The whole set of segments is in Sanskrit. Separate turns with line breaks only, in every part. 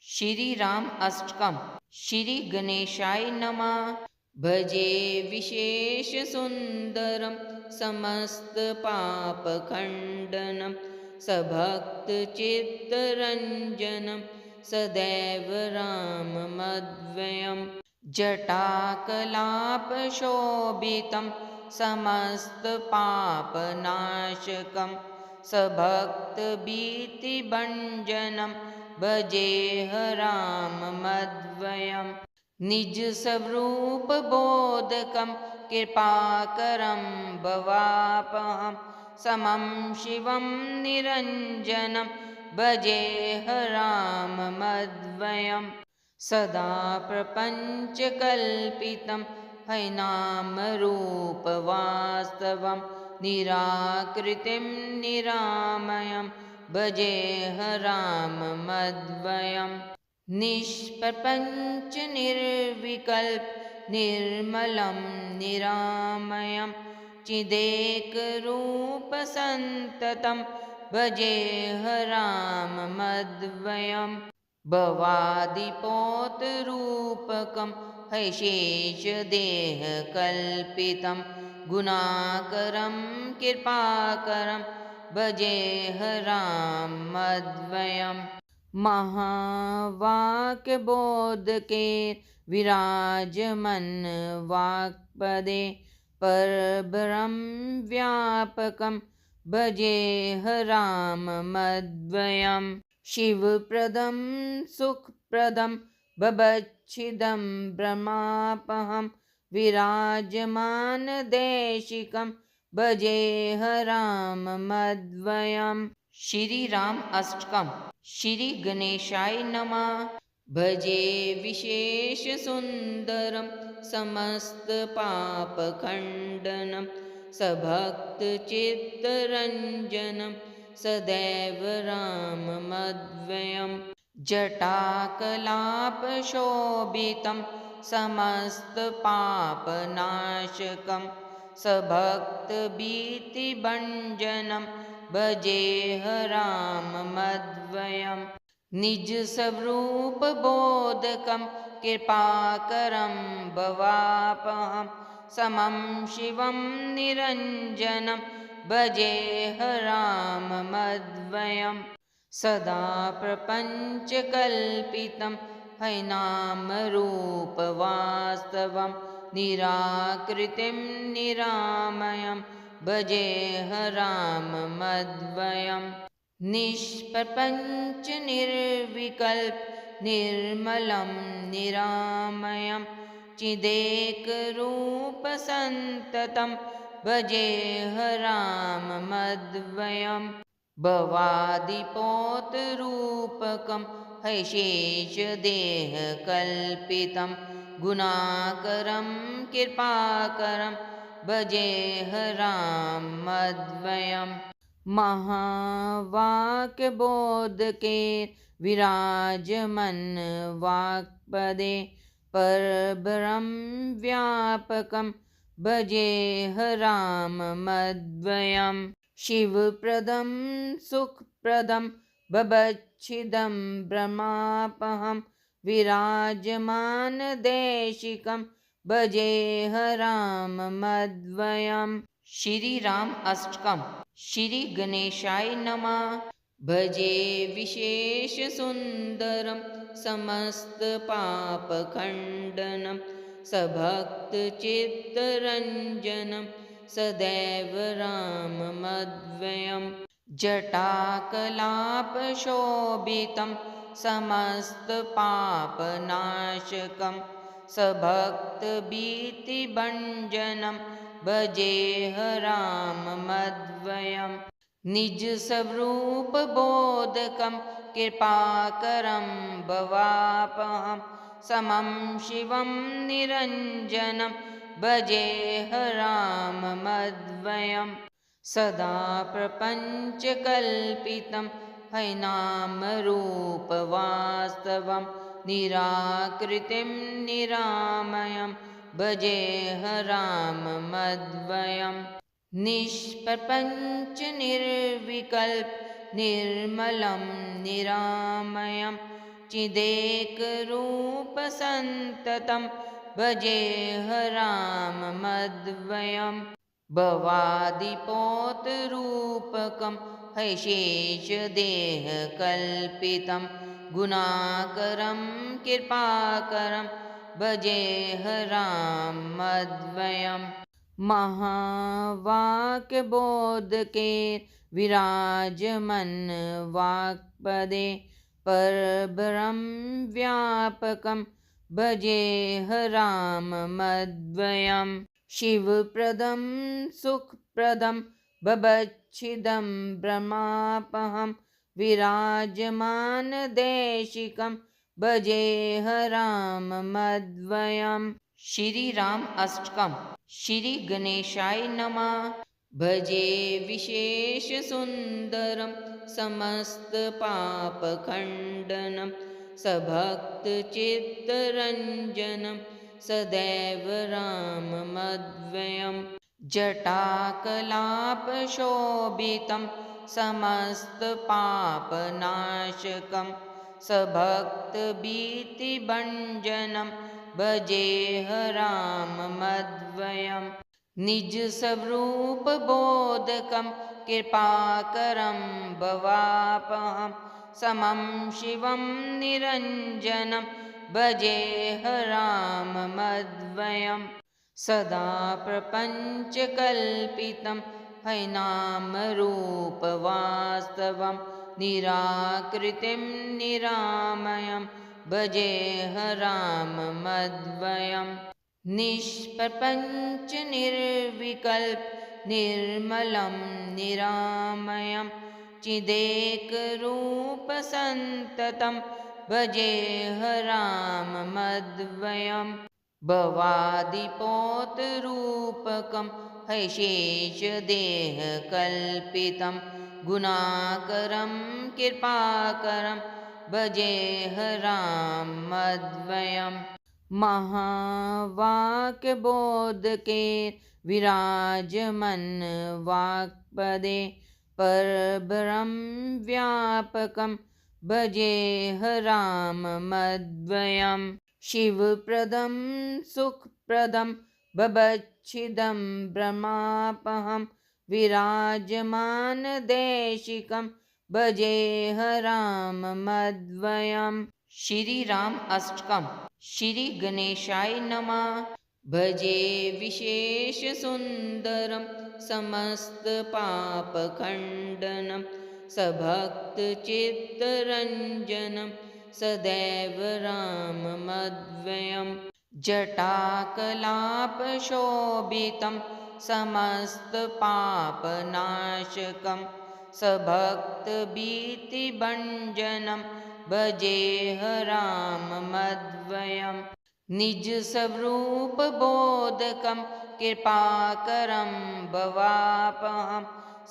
श्री राम अष्टकम। श्री गणेशाय नमः। भजे विशेष सुंदरम समस्त पाप खंडनम सभक्त चित्तरंजनम सदैव राममद्वयम् जटाकलाप शोभितं समस्त पापनाशकं सभक्त भीतिभंजनम भजेह राममद्वयम् निज स्वरूप बोधकं कृपाकरं भवापहं समं शिवं निरञ्जनं भजेह राममद्वयम् सदा प्रपञ्चकल्पितं हैनामरूपवास्तवं निराकृतिं निरामयं भजेह राममद्वयम् निष्प्रपञ्च निर्विकल्प निर्मलं निरामयं चिदेकरूपसन्ततं भजेह राममद्वयम् भवादिपोतरूपकं हैशेषदेहकल्पितं गुणाकरं कृपाकरं भजेह राममद्वयम् महावाक्यबोधके विराजमन् वाक्पदे परब्रह्म व्यापकं भजेह राममद्वयम् शिवप्रदं सुखप्रदं बभच्छिदं ब्रह्मापहं विराजमानदेशिकं भजेह राममद्वयम् श्री राम अष्टकम। श्री गणेशाय नमः। भजे विशेष सुंदरम समस्त पाप खंडनम सभक्त चित्तरंजनम सदैव राममद्वयम् जटाकलाप शोभितं समस्त पापनाशकं सभक्त भीतिभंजनम भजेह राममद्वयम् निज स्वरूप बोधकं कृपाकरं भवापहं समं शिवं निरञ्जनं भजेह राममद्वयम् सदा प्रपञ्चकल्पितं हैनामरूपवास्तवं निराकृतिं निरामयं भजेह राममद्वयम् निष्प्रपञ्च निर्विकल्प निर्मलं निरामयं चिदेकरूपसन्ततं भजेह राममद्वयम् भवादिपोतरूपकं हैशेषदेहकल्पितं गुणाकरं कृपाकरं भजेह राममद्वयम् महावाक्यबोधके विराजमन् वाक्पदे परब्रह्म व्यापकं भजेह राममद्वयम् शिवप्रदं सुखप्रदं बभच्छिदं ब्रह्मापहं विराजमानदेशिकं भजेह राममद्वयम् श्री राम अष्टकम। श्री गणेशाय नमः। भजे विशेष सुंदरम समस्त पाप खंडनम सभक्त चित्तरंजनम सदैव राममद्वयम् जटाकलाप शोभितं समस्त पापनाशकं सभक्त भीतिभंजनम भजेह राममद्वयम् निज स्वरूप बोधकं कृपाकरं भवापहं समं शिवं निरञ्जनं भजेह राममद्वयम् सदा प्रपञ्चकल्पितं हैनामरूपवास्तवं निराकृतिं निरामयं भजेह राममद्वयम् निष्प्रपञ्च निर्विकल्प निर्मलं निरामयं चिदेकरूपसन्ततं भजेह राममद्वयम् भवादिपोतरूपकं हैशेषदेहकल्पितं गुणाकरं कृपाकरं भजेह राममद्वयम् महावाक्यबोधके विराजमन् वाक्पदे परब्रह्म व्यापकं भजेह राममद्वयम् शिवप्रदं सुखप्रदं बभच्छिदं ब्रह्मापहं विराजमानदेशिकं भजेह राममद्वयम् श्री राम अष्टकम् श्री गणेशाय नमः भजे विशेष सुंदरम समस्त पाप खंडनम सभक्त चित्तरंजनम सदैव राममद्वयम् जटाकलाप शोभितं समस्त पाप नाशकं सभक्त भीतिभंजनम भजेह राममद्वयम् निज स्वरूप बोधकं कृपाकरं भवापहं समं शिवं निरञ्जनं भजेह राममद्वयम् सदा प्रपञ्चकल्पितं हैनामरूपवास्तवं निराकृतिं निरामयं भजेह राममद्वयम् निष्प्रपञ्च निर्विकल्प निर्मलं निरामयं चिदेकरूपसन्ततं भजेह राममद्वयम् भवादिपोतरूपकं हैशेषदेहकल्पितं गुणाकरं कृपाकरं भजेह राममद्वयम् महावाक्यबोधके विराजमन् वाक्पदे परब्रह्म व्यापकं भजेह राममद्वयम् शिवप्रदं सुखप्रदं बभच्छिदं ब्रह्मापहं विराजमानदेशिकं भजेह राममद्वयम् श्री राम अष्टकम् श्री गणेशाय नमः भजे विशेष सुंदरम समस्त पाप खंडनम सभक्त चित्तरंजनम सदैव राममद्वयम् जटाकलाप शोभितं समस्त पाप नाशकं सभक्त भीतिभंजनम भजेह राममद्वयम् निज स्वरूप बोधकं कृपाकरं भवापहं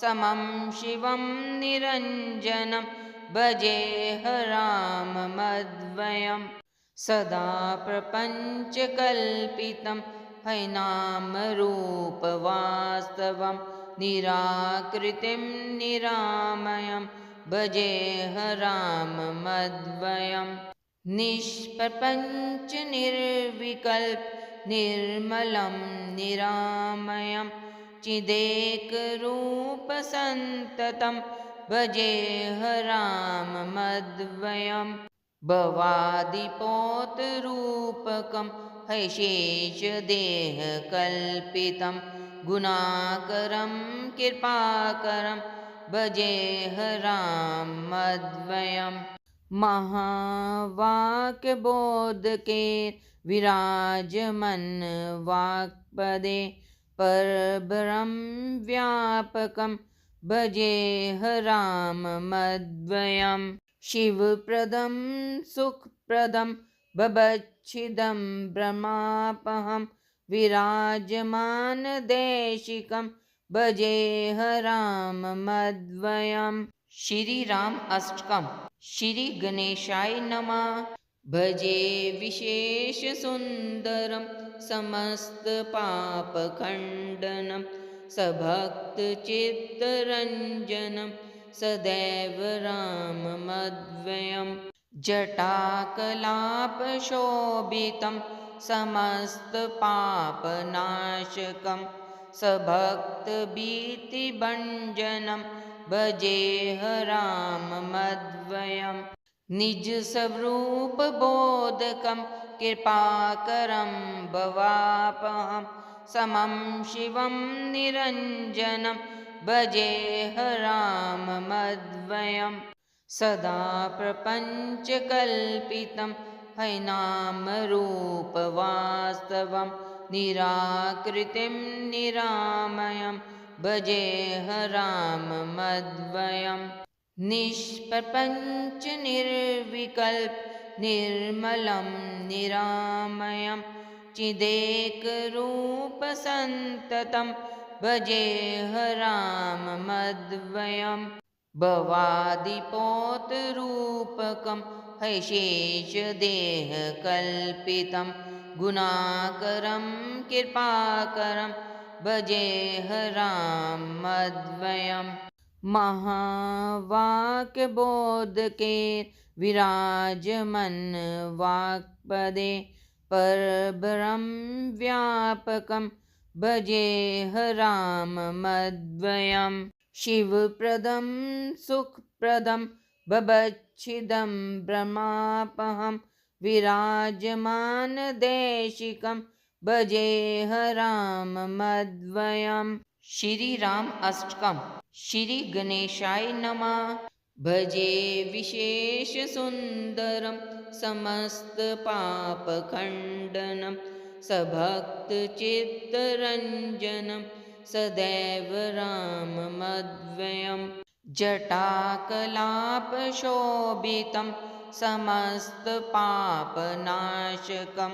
समं शिवं निरञ्जनं भजेह राममद्वयम् सदा प्रपञ्चकल्पितं हैनामरूपवास्तवं निराकृतिं निरामयं भजेह राममद्वयम् निष्प्रपञ्च निर्विकल्प निर्मलं निरामयं चिदेकरूपसन्ततं भजेह राममद्वयम् भवादिपोतरूपकं हैशेषदेहकल्पितं गुणाकरं कृपाकरं भजेह राममद्वयम् महावाक्यबोधके विराजमन् वाक्पदे परब्रह्म व्यापकं भजेह राममद्वयम् शिवप्रदं सुखप्रदं बभच्छिदं ब्रह्मापहं विराजमानदेशिकं भजेह राममद्वयम् श्री राम अष्टकम् श्री गणेशाय नमः भजे विशेष सुंदरम समस्त पाप खंडनम सभक्त चित्तरंजनम सदैव राममद्वयम् जटाकलापशोभितं समस्तपापनाशकं सभक्तभीतिभञ्जनं भजेऽहराममद्वयम् निजस्वरूपबोधकं कृपाकरं भवापहं समं शिवं निरञ्जनं भजेऽहराममद्वयम् सदा प्रपञ्चकल्पितं हैनामरूपवास्तवं निराकृतिं निरामयं भजेऽहराममद्वयम् निष्प्रपञ्च निर्विकल्प निर्मलं निरामयं चिदेकरूपसन्ततं भजेऽहराममद्वयम् भवादिपोतरूपकं हैशेषदेहकल्पितं गुणाकरं कृपाकरं भजेऽहराममद्वयम् महावाक्यबोधके विराजमन्वाक्पदे परब्रह्म व्यापकं भजेऽहराममद्वयम् शिवप्रदं सुखप्रदं बभच्छिदं ब्रह्मापहं विराजमानदेशिकं भजेऽहराममद्वयम् श्री राम अष्टकम् श्री गणेशाय नमः भजे विशेषसुन्दरं समस्तपापखण्डनं सभक्तचित्तरञ्जनं सदैव राममद्वयम् जटाकलापशोभितं समस्तपापनाशकं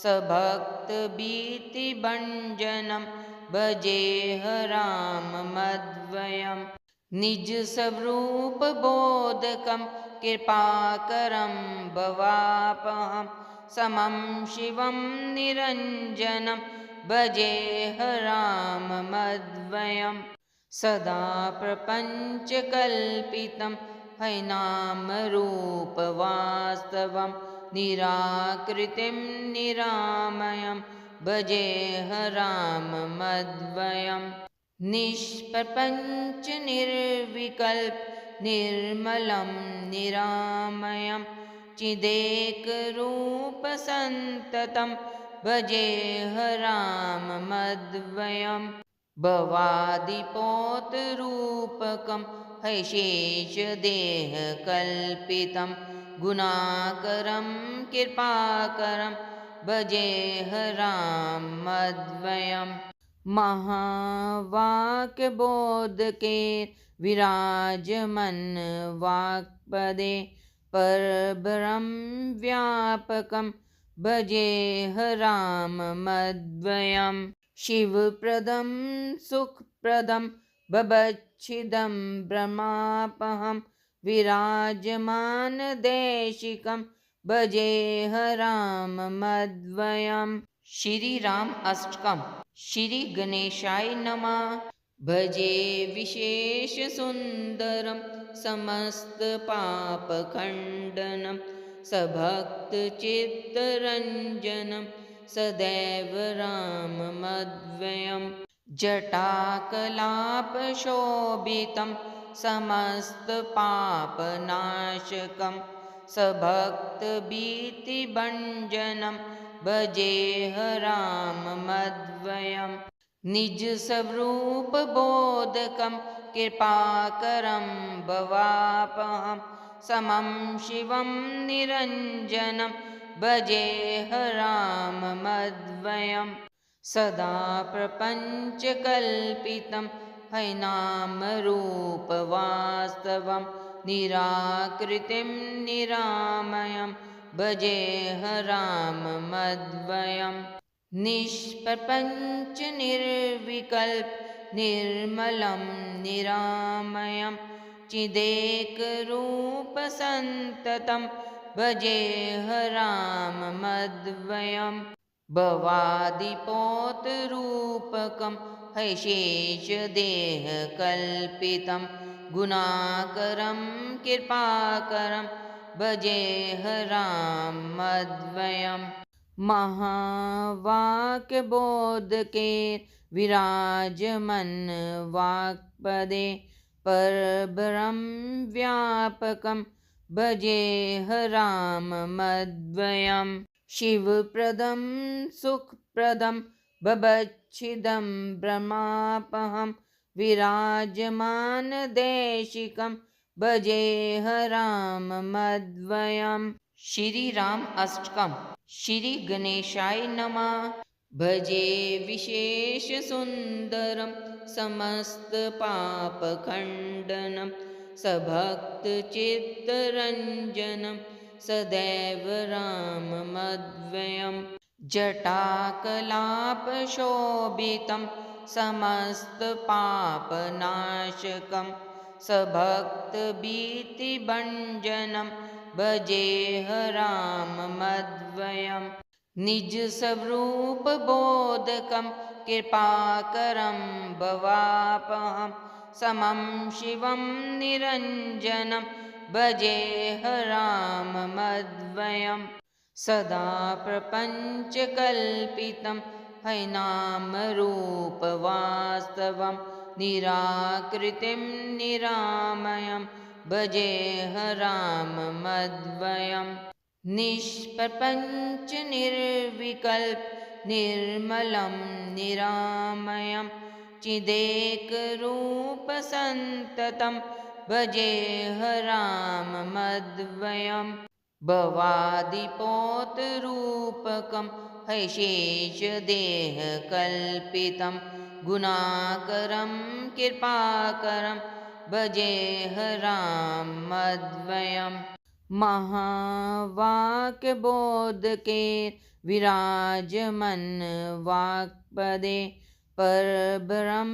सभक्तभीतिभञ्जनं भजेऽहराममद्वयम् निजस्वरूपबोधकं कृपाकरं भवापहं समं शिवं निरञ्जनं भजेऽहराममद्वयम् सदा प्रपञ्चकल्पितं हैनामरूपवास्तवं निराकृतिं निरामयं भजेऽहराममद्वयम् निष्प्रपञ्च निर्विकल्प निर्मलं निरामयं चिदेकरूपसन्ततं भजेऽहराममद्वयम् भवादिपोतरूपकं हैशेषदेहकल्पितं गुणाकरं कृपाकरं भजेऽहराममद्वयम् महावाक्यबोधके विराजमन्वाक्पदे परब्रह्म व्यापकं भजेऽहराममद्वयम् शिवप्रदं सुखप्रदं बभच्छिदं ब्रह्मापहं विराजमानदेशिकं भजेऽहराममद्वयम् श्री राम अष्टकम् श्री गणेशाय नमः भजे विशेषसुन्दरं समस्तपापखण्डनं सभक्तचित्तरञ्जनं सदैव राममद्वयम् जटाकलापशोभितं समस्तपापनाशकं सभक्तभीतिभञ्जनं भजेऽहराममद्वयम् निजस्वरूपबोधकं कृपाकरं भवापहं समं शिवं निरञ्जनं भजेऽहराममद्वयम् सदा प्रपञ्चकल्पितं हैनामरूपवास्तवं निराकृतिं निरामयं भजेऽहराममद्वयम् निष्प्रपञ्च निर्विकल्प निर्मलं निरामयं चिदेकरूपसन्ततं भजेऽहराममद्वयम् भवादिपोतरूपकं हैशेषदेहकल्पितं गुणाकरं कृपाकरं भजेह राममद्वयम् महावाक्यबोधके विराजमन् वाक्पदे परब्रह्म व्यापकं भजेह राममद्वयम् शिवप्रदं सुखप्रदं बभच्छिदं ब्रह्मापहं विराजमानदेशिकं भजेह राममद्वयम् श्री राम अष्टकम श्री गणेशाय नमः भजे विशेष सुंदरम समस्त पाप खंडनम सभक्त चित्तरंजनम सदैव राममद्वयम् जटाकलाप शोभितं समस्त पापनाशकं सभक्त भीतिभञ्जनं भजेह राममद्वयम् निज स्वरूप बोधकं कृपाकरं भवापहं समं शिवं निरञ्जनं भजेह राममद्वयम् सदा प्रपञ्चकल्पितं हैनामरूपवास्तवं निराकृतिं निरामयं भजेह राममद्वयम् निष्प्रपञ्च निर्विकल्प निर्मलं निरामयं चिदेकरूपसन्ततं भजेह राममद्वयम् भवादिपोतरूपकं हैशेषदेहकल्पितं गुणाकरं कृपाकरं भजेह राममद्वयम् महावाक्यबोधके विराजमन् वाक्पदे परब्रह्म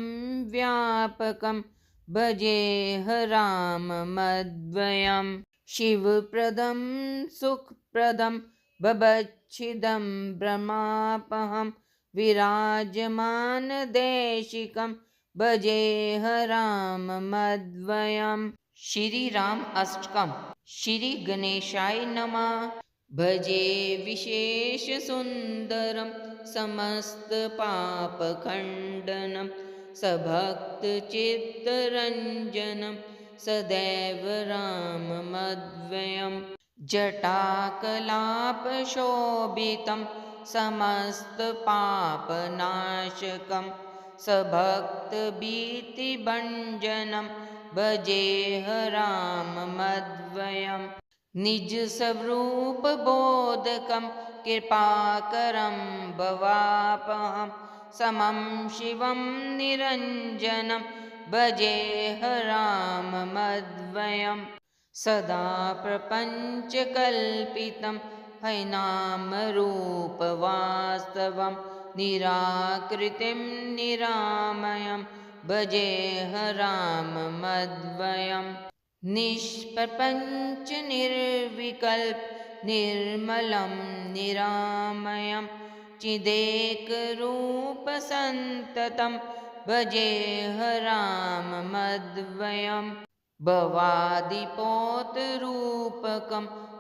व्यापकं भजेह राममद्वयम् शिवप्रदं सुखप्रदं बभच्छिदं ब्रह्मापहं विराजमानदेशिकं भजेह राममद्वयम् श्री राम अष्टकम श्री गणेशाय नमः भजे विशेष सुंदरम समस्त पाप खंडनम सभक्त चित्तरंजनम सदैव राममद्वयम् जटाकलाप शोभितं समस्त पापनाशकं सभक्त भीतिभञ्जनं भजेह राममद्वयम् निज स्वरूप बोधकं कृपाकरं भवापहं समं शिवं निरञ्जनं भजेह राममद्वयम् सदा प्रपञ्चकल्पितं हैनामरूपवास्तवं निराकृतिं निरामयं भजेह राममद्वयम् निष्प्रपञ्च निर्विकल्प निर्मलं निरामयं चिदेकरूपसन्ततं भजेह राममद्वयम् भवादिपोतरूपकं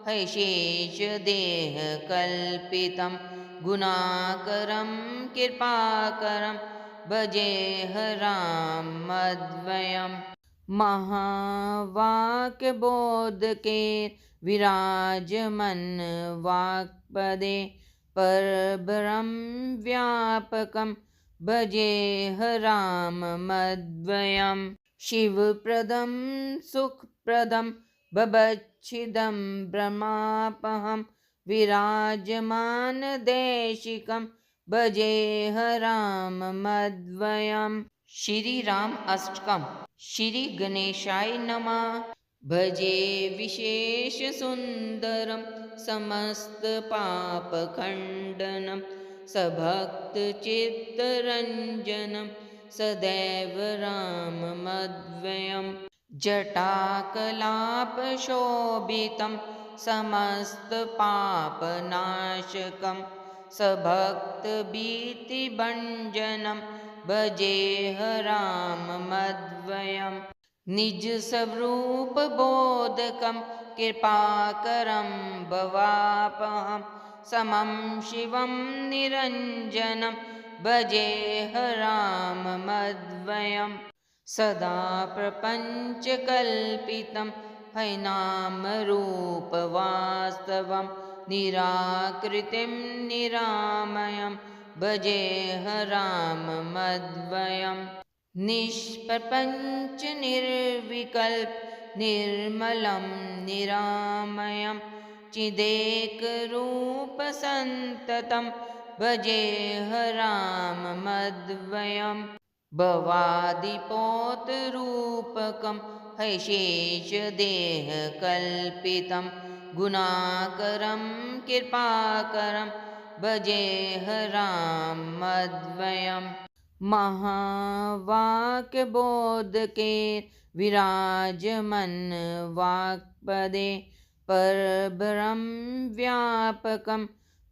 हैशेषदेहकल्पितं गुणाकरं कृपाकरं भजेह राममद्वयम् महावाक्यबोधके विराजमन् वाक्पदे परब्रह्म व्यापकं भजेह राममद्वयम् शिवप्रदं सुखप्रदं बभच्छिदं ब्रह्मापहं विराजमानदेशिकं भजेह राममद्वयम् श्री राम अष्टकम श्री गणेशाय नमः भजे विशेष सुंदरम समस्त पाप खंडनम सभक्त चित्तरंजनम सदैव राममद्वयम् जटाकलाप शोभितं समस्त पापनाशकं सभक्त भीतिभञ्जनं भजेह राममद्वयम् निज स्वरूप बोधकं कृपाकरं भवापहं समं शिवं निरञ्जनं भजेह राममद्वयम् सदा प्रपञ्चकल्पितं हैनामरूपवास्तवं निराकृतिं निरामयं भजेह राममद्वयम् निष्प्रपञ्च निर्विकल्प निर्मलं निरामयं चिदेकरूपसन्ततं भजेह राममद्वयम् भवादिपोतरूपकं हैशेषदेहकल्पितं गुणाकरं कृपाकरं भजेह राममद्वयम् महावाक्यबोधके विराजमन् वाक्पदे परब्रह्म व्यापकं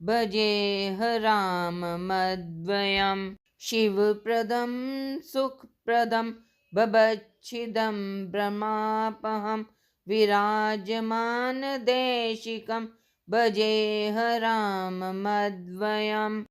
भजेह राममद्वयम् शिवप्रदं सुखप्रदं भवच्छिदं ब्रह्मापहं विराजमानदेशिकं भजेह राममद्वयम्